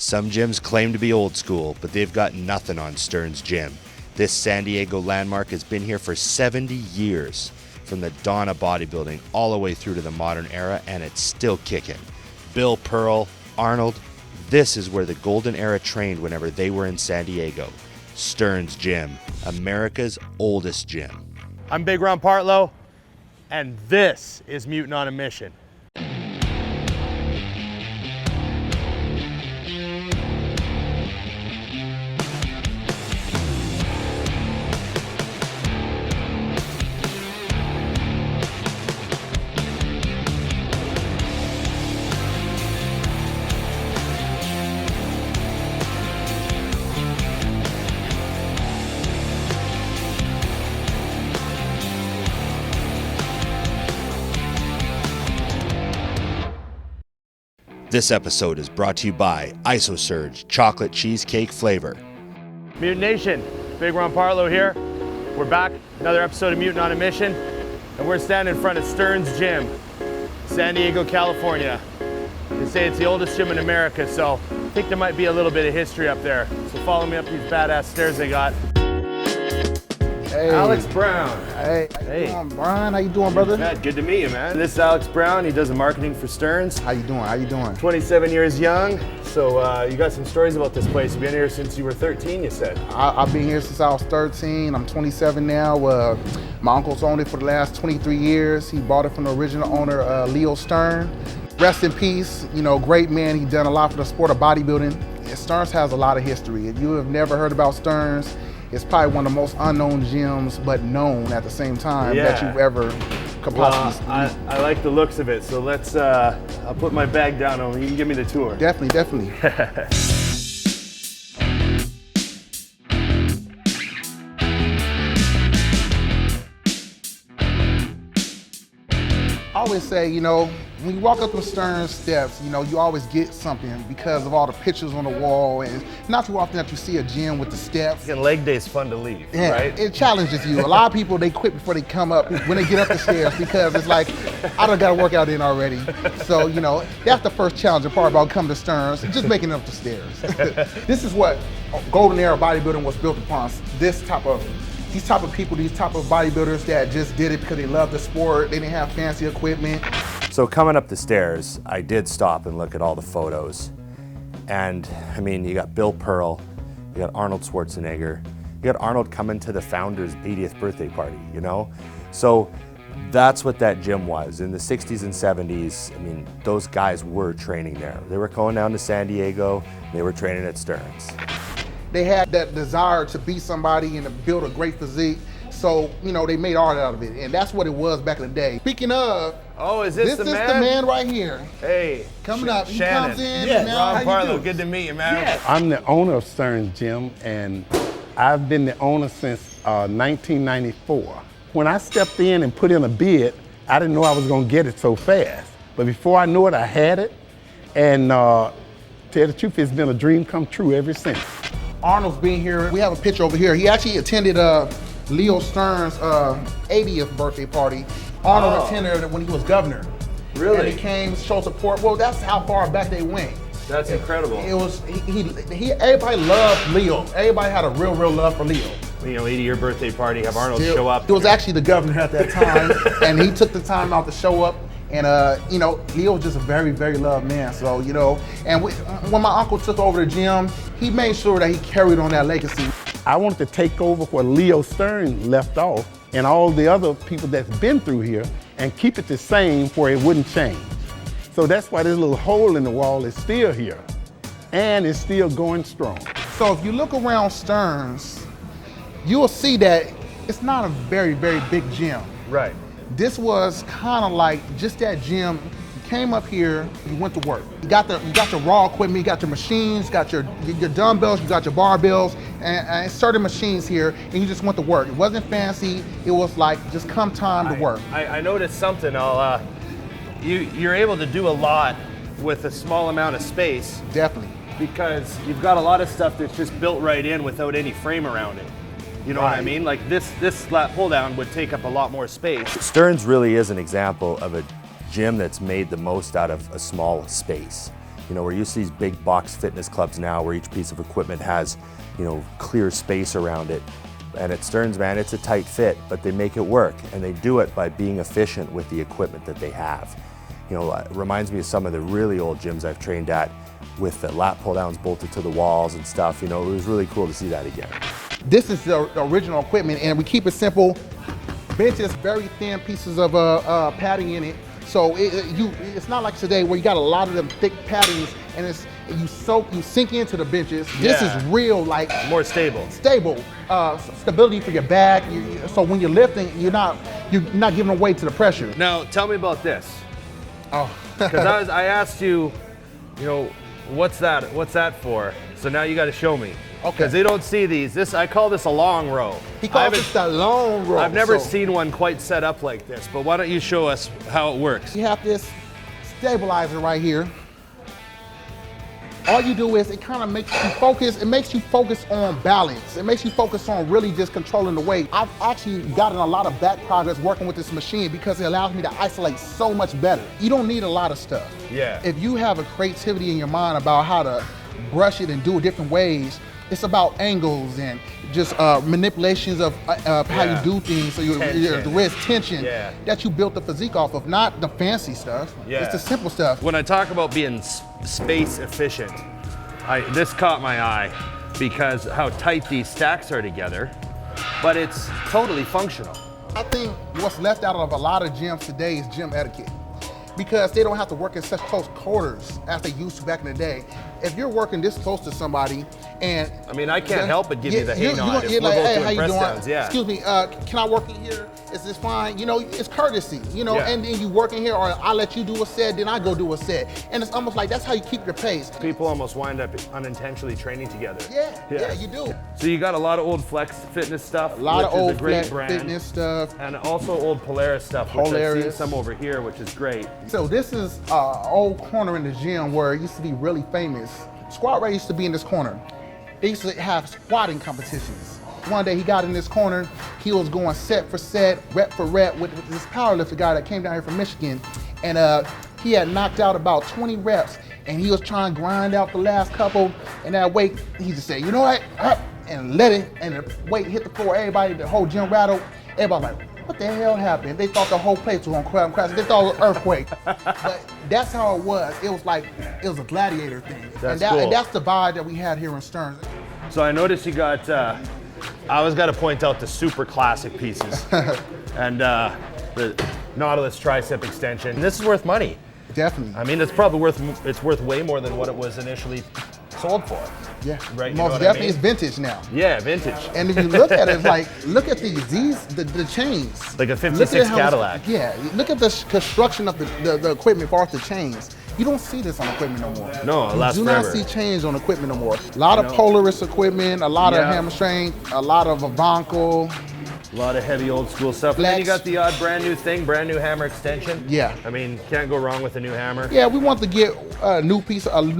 Some gyms claim to be old school, but they've got nothing on Stern's gym. This San Diego landmark has been here for 70 years, from the dawn of bodybuilding all the way through to the modern era, and it's still kicking. Bill Pearl, Arnold, this is where the golden era trained whenever they were in San Diego. Stern's Gym, America's oldest gym. I'm Big Ron Partlow, and this is Mutant on a Mission. This episode is brought to you by IsoSurge Chocolate Cheesecake Flavor. Mutant Nation, Big Ron Partlow here. We're back, another episode of Mutant on a Mission, and we're standing in front of Stern's Gym, San Diego, California. They say it's the oldest gym in America, so I think there might be a little bit of history up there. So follow me up these badass stairs they got. Hey. Alex Brown. Hey. How you doing, Brian? How you doing, brother? Matt, good to meet you, man. This is Alex Brown. He does the marketing for Stern's. How you doing? How you doing? 27 years young. So you got some stories about this place. You've been here since you were 13, you said. I've been here since I was 13. I'm 27 now. My uncle's owned it for the last 23 years. He bought it from the original owner, Leo Stern. Rest in peace. You know, great man. He done a lot for the sport of bodybuilding. And Stern's has a lot of history. If you have never heard about Stern's, it's probably one of the most unknown gyms, but known at the same time that you've ever could possibly. I like the looks of it, so let's. I'll put my bag down and you can give me the tour. Definitely, definitely. I always say, you know, when you walk up the Stern's steps, you know, you always get something because of all the pictures on the wall, and not too often that you see a gym with the steps. And leg day is fun to leave, yeah, right? It challenges you. A lot of people, they quit before they come up, when they get up the stairs, because it's like, I done got a workout in already. So, you know, that's the first challenging part about coming to Stern's, just making it up the stairs. This is what golden era bodybuilding was built upon. These type of people, these type of bodybuilders that just did it because they love the sport. They didn't have fancy equipment. So coming up the stairs, I did stop and look at all the photos. And I mean, you got Bill Pearl, you got Arnold Schwarzenegger, you got Arnold coming to the founder's 80th birthday party, you know? So that's what that gym was. In the 60s and 70s, I mean, those guys were training there. They were going down to San Diego, they were training at Stern's. They had that desire to be somebody and to build a great physique. So, you know, they made art out of it. And that's what it was back in the day. Speaking of, oh, is this the man? This is the man right here. Hey, coming up. He Shannon. comes in. Yes, now, Ron Partlow, good to meet you, man. Yes. I'm the owner of Stern's Gym, and I've been the owner since 1994. When I stepped in and put in a bid, I didn't know I was gonna get it so fast. But before I knew it, I had it. And tell the truth, it's been a dream come true ever since. Arnold's been here. We have a picture over here. He actually attended Leo Stern's 80th birthday party. Arnold attended it when he was governor. Really? And he came, showed support. Well, that's how far back they went. That's incredible. It was, everybody loved Leo. Everybody had a real love for Leo. You know, 80-year birthday party, have Arnold show up. He was actually the governor at that time, and he took the time out to show up. And you know, Leo was just a very loved man. So, you know, and when my uncle took over the gym, he made sure that he carried on that legacy. I wanted to take over where Leo Stern left off and all the other people that's been through here and keep it the same where it wouldn't change. So that's why this little hole in the wall is still here and it's still going strong. So if you look around Stern's, you will see that it's not a very big gym. Right. This was kind of like just that gym. You came up here, you went to work. You got the raw equipment, you got your machines, got your dumbbells, you got your barbells, and certain machines here, and you just went to work. It wasn't fancy. It was like just come time to work. I noticed something. You're able to do a lot with a small amount of space. Definitely. Because you've got a lot of stuff that's just built right in without any frame around it. You know what I mean? Like this lat pull down would take up a lot more space. Stern's really is an example of a gym that's made the most out of a small space. You know, we're used to these big box fitness clubs now where each piece of equipment has, you know, clear space around it. And at Stearns, man, it's a tight fit, but they make it work, and they do it by being efficient with the equipment that they have. You know, it reminds me of some of the really old gyms I've trained at with the lat pull downs bolted to the walls and stuff. You know, it was really cool to see that again. This is the original equipment, and we keep it simple. Benches, very thin pieces of padding in it. So it's not like today where you got a lot of them thick paddings, and you sink into the benches. This is real, like more stable. Stability for your back. So when you're lifting, you're not giving weight to the pressure. Now tell me about this. Oh, Because I asked you, you know, what's that for? So now you got to show me. Okay. Because they don't see these. I call this a long row. He calls it the long row. I've never seen one quite set up like this, but why don't you show us how it works? You have this stabilizer right here. All you do is it kind of makes you focus. It makes you focus on balance. It makes you focus on really just controlling the weight. I've actually gotten a lot of back progress working with this machine because it allows me to isolate so much better. You don't need a lot of stuff. Yeah. If you have a creativity in your mind about how to brush it and do it different ways, it's about angles and just manipulations of how you do things, so your wrist tension that you built the physique off of, not the fancy stuff. It's the simple stuff. When I talk about being space efficient, this caught my eye because how tight these stacks are together, but it's totally functional. I think what's left out of a lot of gyms today is gym etiquette, because they don't have to work in such close quarters as they used to back in the day. If you're working this close to somebody, and I mean, I can't help but give you the hey nod if we're like, both hey, doing how you press doing? downs. Yeah. Excuse me, can I work in here? Is this fine? You know, it's courtesy, you know, Yeah. and then you work in here, or I let you do a set, then I go do a set. And it's almost like that's how you keep your pace. People almost wind up unintentionally training together. Yeah, you do. So you got a lot of old Flex fitness stuff, A lot of which is old a great Flex brand, fitness stuff. and also old Polaris stuff, which I've seen Polaris. some over here, which is great. So this is an old corner in the gym where it used to be really famous. Squat Ray used to be in this corner. They used to have squatting competitions. One day he got in this corner, he was going set for set, rep for rep with this powerlifter guy that came down here from Michigan. And he had knocked out about 20 reps, and he was trying to grind out the last couple, and that weight, he just said, you know what, and let it, and the weight hit the floor, everybody, the whole gym rattled. Everybody was like, what the hell happened? They thought the whole place was gonna crash. They thought it was an earthquake. But that's how it was. It was like, it was a gladiator thing. That's and cool. And that's the vibe that we had here in Stearns. So I noticed you got, I always got to point out the super classic pieces. And the Nautilus tricep extension. And this is worth money. Definitely. I mean, it's probably worth way more than what it was initially sold for. Yeah, Right, you know most what I definitely mean? it's vintage now. Yeah, vintage. And if you look at it, it's like, look at the chains. Like a Look 56 at how it's- Cadillac. Yeah, look at the construction of the equipment for the chains. You don't see this on equipment no more. No, it lasts You do forever. not see chains on equipment no more. A lot of Polaris equipment, a lot of hamstring, a lot of Avanco. A lot of heavy old school stuff. And then you Flex. got the odd brand new thing, brand new hammer extension. Yeah. I mean, can't go wrong with a new hammer. Yeah, we want to get a new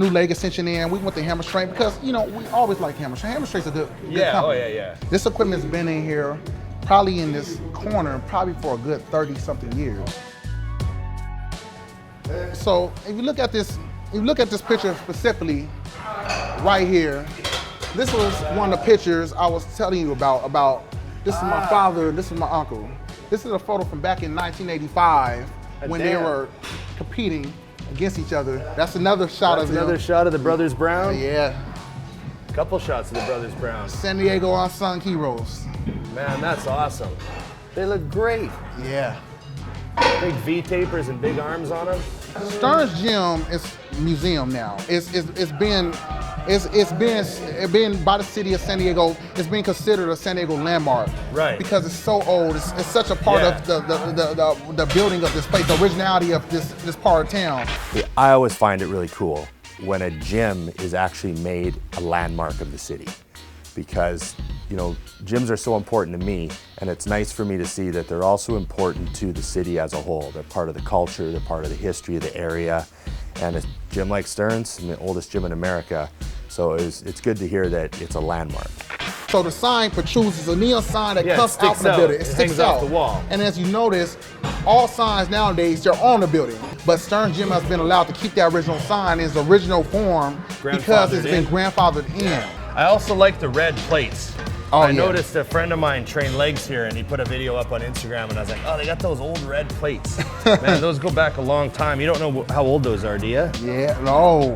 leg extension in. We want the hammer strength because, you know, we always like hammer strength. Hammer strength's a good Yeah, company. oh yeah. This equipment's been in here, probably in this corner, probably for a good 30-something years. So if you look at this picture specifically, right here, this was one of the pictures I was telling you about. This is my father, this is my uncle. This is a photo from back in 1985 when they were competing against each other. That's another shot of them. Another shot of the Brothers Brown. Yeah. Couple shots of the Brothers Brown. San Diego unsung heroes. Man, that's awesome. They look great. Yeah. Big V-tapers and big arms on them. Stearns Gym is a museum now. It's been by the city of San Diego. It's been considered a San Diego landmark. Right. Because it's so old. It's such a part of the building of this place, the originality of this part of town. I always find it really cool when a gym is actually made a landmark of the city, because, you know, gyms are so important to me, and it's nice for me to see that they're also important to the city as a whole. They're part of the culture, they're part of the history of the area, and a gym like Stearns, the oldest gym in America, so it's good to hear that it's a landmark. So the sign protrudes. It's a neon sign that Yeah, it comes out sticks from the out. building. It It hangs sticks off out. the wall. And as you notice, all signs nowadays, they're on the building. but Stearns Gym has been allowed to keep that original sign in its original form because it's been grandfathered in. I also like the red plates. Oh, I yeah. noticed a friend of mine trained legs here and he put a video up on Instagram and I was like, oh, they got those old red plates. Man, those go back a long time. You don't know how old those are, do you? Yeah, no.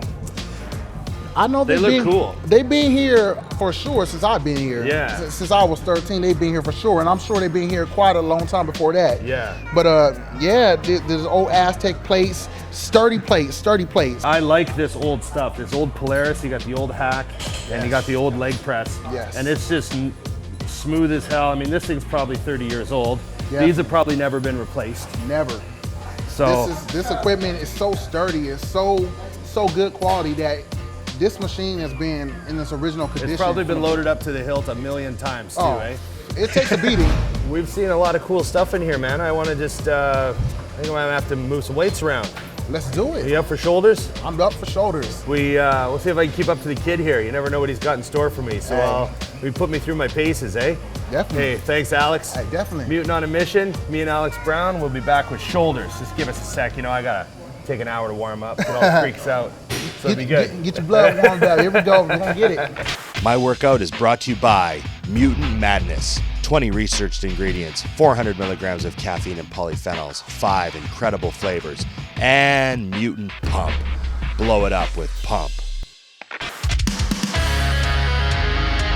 I know They look cool. They've been here for sure since I've been here. Yeah. Since I was 13, they've been here for sure, and I'm sure they've been here quite a long time before that. Yeah. But yeah, there's old Aztec plates, sturdy plates. I like this old stuff. This old Polaris, you got the old hack and you got the old leg press. Yes. And it's just smooth as hell. I mean, this thing's probably 30 years old. Yeah. These have probably never been replaced. Never. So This equipment is so sturdy, it's so good quality that this machine has been in its original condition. it's probably been loaded up to the hilt a million times too, eh? It takes a beating. We've seen a lot of cool stuff in here, man. I want to just, I think I'm gonna have to move some weights around. Let's do it. Are you up for shoulders? I'm up for shoulders. We'll see if I can keep up to the kid here. You never know what he's got in store for me. So we put me through my paces, eh? Definitely. Hey, thanks, Alex. Hey, definitely. Mutant on a Mission. Me and Alex Brown will be back with shoulders. Just give us a sec. You know, I gotta take an hour to warm up, get all the freaks out. So it'll be good. Get your blood warmed up. Here we go. We're gonna get it. My workout is brought to you by Mutant Madness. 20 researched ingredients, 400 milligrams of caffeine and polyphenols, 5 incredible flavors, and Mutant Pump. Blow it up with Pump.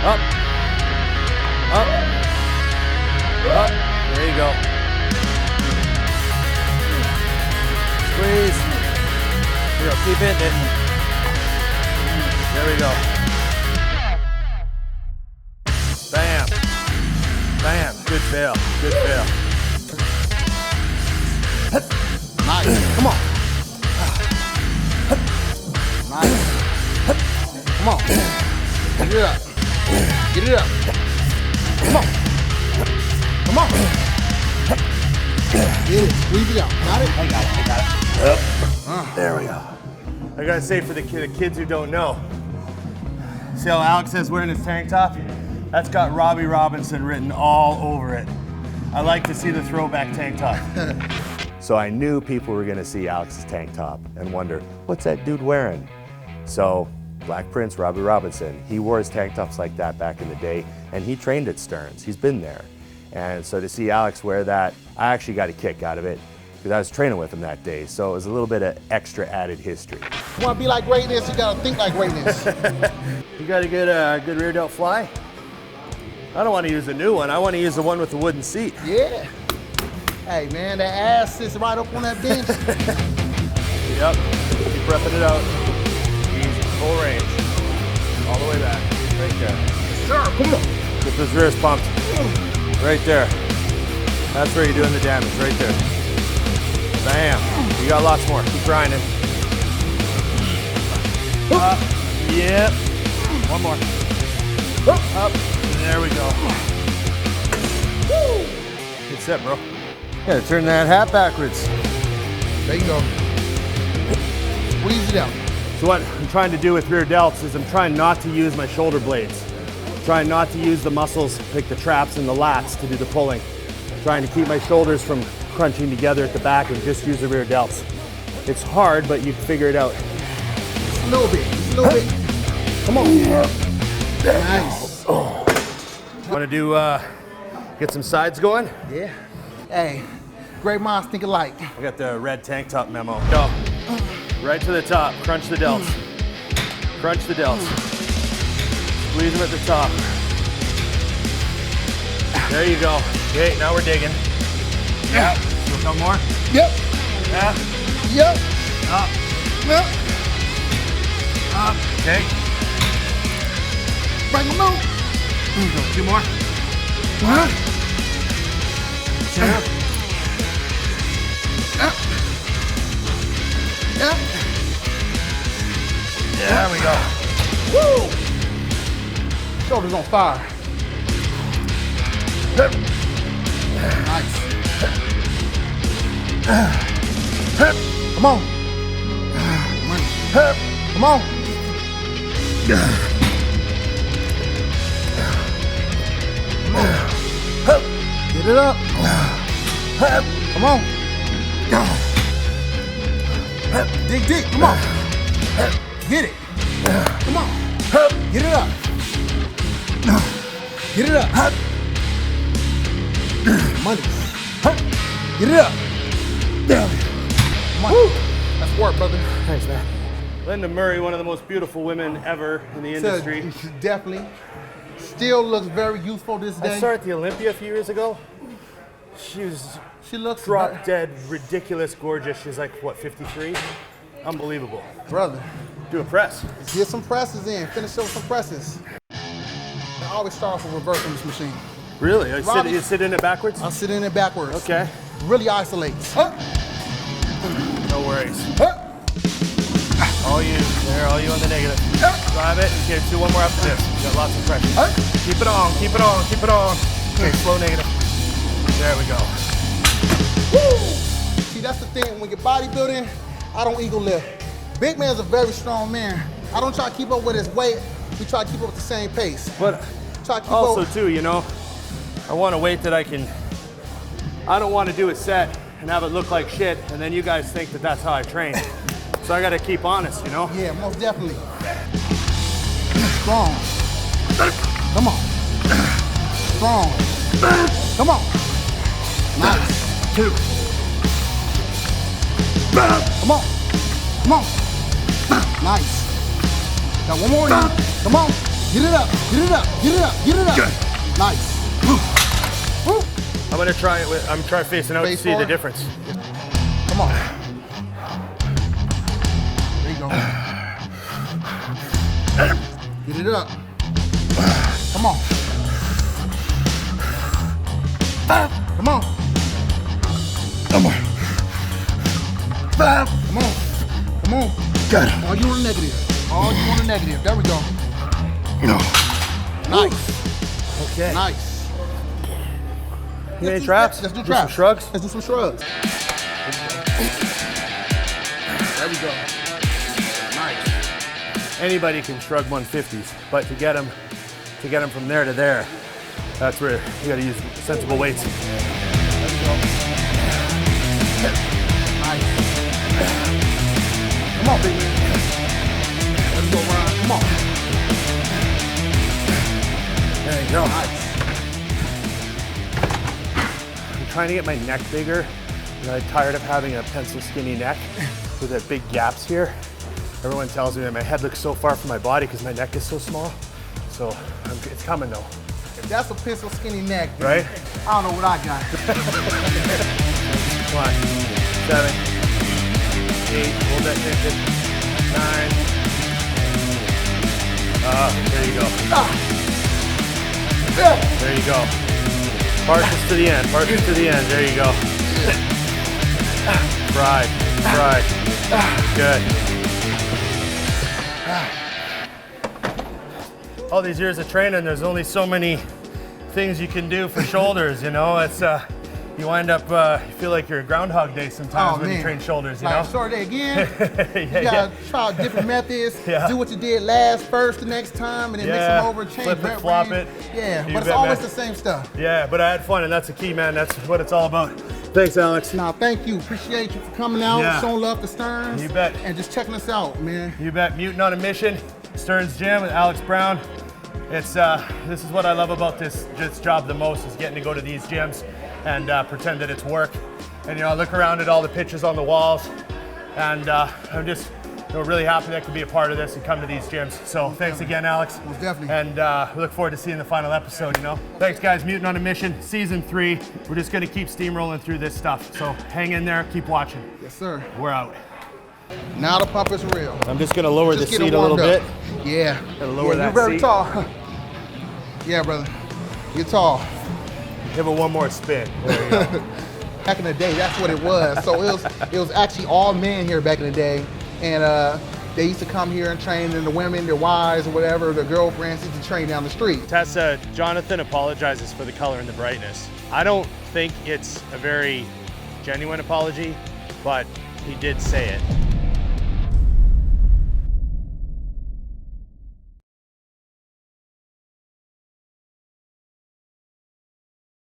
Up. Up. Up. There you go. Squeeze. Here we go. Keep hitting it. There we go. Bam. Bam. Good fail. Good fail. Nice. Come on. Nice. Come on. Get it up. Get it up. Come on. Come on. Get it. Squeeze it out. Got it? I got it. There we go. I gotta say for the kids who don't know, see how Alex is wearing his tank top? That's got Robbie Robinson written all over it. I like to see the throwback tank top. So I knew people were gonna see Alex's tank top and wonder, what's that dude wearing? So Black Prince, Robbie Robinson, he wore his tank tops like that back in the day, and he trained at Stearns. He's been there. And so to see Alex wear that, I actually got a kick out of it because I was training with him that day. So it was a little bit of extra added history. You want to be like greatness, you got to think like greatness. You got a good rear delt fly? I don't want to use the new one. I want to use the one with the wooden seat. Yeah. Hey, man, that ass sits right up on that bench. Yep. Keep repping it out. Easy. Full range. All the way back. Right there. Sure, come on. Get those rears pumped. Right there. That's where you're doing the damage. Right there. Bam. You got lots more. Keep grinding. Up. Yep. One more. Up. There we go. Good set, bro. Gotta turn that hat backwards. There you go. Squeeze it out. So what I'm trying to do with rear delts is I'm trying not to use my shoulder blades. Trying not to use the muscles like the traps and the lats to do the pulling. Trying to keep my shoulders from crunching together at the back and just use the rear delts. It's hard, but you can figure it out. Just a little bit. Just a little bit. Come on. Nice. Want to do, get some sides going? Yeah. Hey, great minds think alike. I got the red tank top memo. Go. Right to the top. Crunch the delts. Crunch the delts. Squeeze them at the top. There you go. Okay, now we're digging. Yeah. Still come more? Yep. Yeah. Yep. Up. Yep. Up. Okay. Bring them out. Go. 2 more. Huh? Yep. Yep. There we go. Woo! Shoulders on fire. Nice. Come on. Come on. Come on. Get it up. Come on. Dig deep, come on. Get it. Come on. Get it up. Get it up. Money. Get it up. Come on. That's work, brother. Thanks, man. Linda Murray, one of the most beautiful women ever in the industry. Definitely. Still looks very youthful this day. I saw her at the Olympia a few years ago. She looks drop dead, ridiculous, gorgeous. She's like, what, 53? Unbelievable. Brother. Do a press. Let's get some presses in. Finish up with some presses. I always start off with reverse on this machine. Really? You sit in it backwards? I'll sit in it backwards. Okay. Really isolates. No worries. All you on the negative. Drive it. Okay, do one more after this. You got lots of pressure. Keep it on, keep it on, keep it on. Okay, slow negative. There we go. Woo! See, that's the thing. When you're bodybuilding, I don't ego lift. Big man's a very strong man. I don't try to keep up with his weight. We try to keep up with the same pace. But try to keep also up. too, you know, I want a weight that I don't want to do a set and have it look like shit, and then you guys think that that's how I train. So I got to keep honest, you know? Yeah, most definitely. Strong. Come on. Strong. Come on. Nice. 2. Come on. Come on. Nice. Got one more in. Come on. Get it up. Get it up. Get it up. Get it up. Good. Nice. Woo. I'm gonna try it with. I'm trying facing out to see the difference. Come on. There you go. Get it up. Come on. Come on. Come on. Come on. Come on. Good. All you on the negative. All you on the negative. There we go. No. Nice. Okay. Nice. Any traps? Let's do traps. Some shrugs? Let's do some shrugs. There we go. Nice. Anybody can shrug 150s, but to get them from there to there, that's where you got to use sensible weights. There we go. Nice. Come on, big man. Let's go, Ron. Come on. There you go. Nice. I'm trying to get my neck bigger. I'm tired of having a pencil skinny neck with the big gaps here. Everyone tells me that my head looks so far from my body because my neck is so small. So it's coming though. If that's a pencil skinny neck, dude, right? I don't know what I got. Come on. 7, 8, hold that tension. 9. There you go. There you go. Partials to the end, partials to the end. There you go. Fried, fried. Good. All these years of training, there's only so many things you can do for shoulders, you know? It's you wind up, you feel like you're a Groundhog Day sometimes when you train shoulders, you know? Short day again. You gotta try out different methods. Do what you did last first the next time, and then mix them over, change flip it, flop it. Yeah, You but it's bet, always man. the same stuff. Yeah, but I had fun, and that's the key, man. That's what it's all about. Thanks, Alex. Now, thank you. Appreciate you for coming out, showing love to Stearns. You bet. And just checking us out, man. You bet. Mutant on a Mission, Stearns Gym with Alex Brown. It's this is what I love about this job the most, is getting to go to these gyms and pretend that it's work. And you know, I look around at all the pictures on the walls, and I'm just really happy that I could be a part of this and come to these gyms. So thanks again, Alex. Most definitely. And we look forward to seeing the final episode, you know. Thanks, guys. Mutant on a Mission, Season 3. We're just going to keep steamrolling through this stuff. So hang in there, keep watching. Yes, sir. We're out. Now the pump is real. I'm just going to lower the Just get seat it a little warmed bit. up. Yeah. Gotta lower that you're very seat. tall. Yeah, brother. You're tall. Give it one more spin. There you go. Back in the day, that's what it was. So it was actually all men here back in the day, and they used to come here and train, and the women, their wives or whatever, their girlfriends used to train down the street. Tessa, Jonathan apologizes for the color and the brightness. I don't think it's a very genuine apology, but he did say it.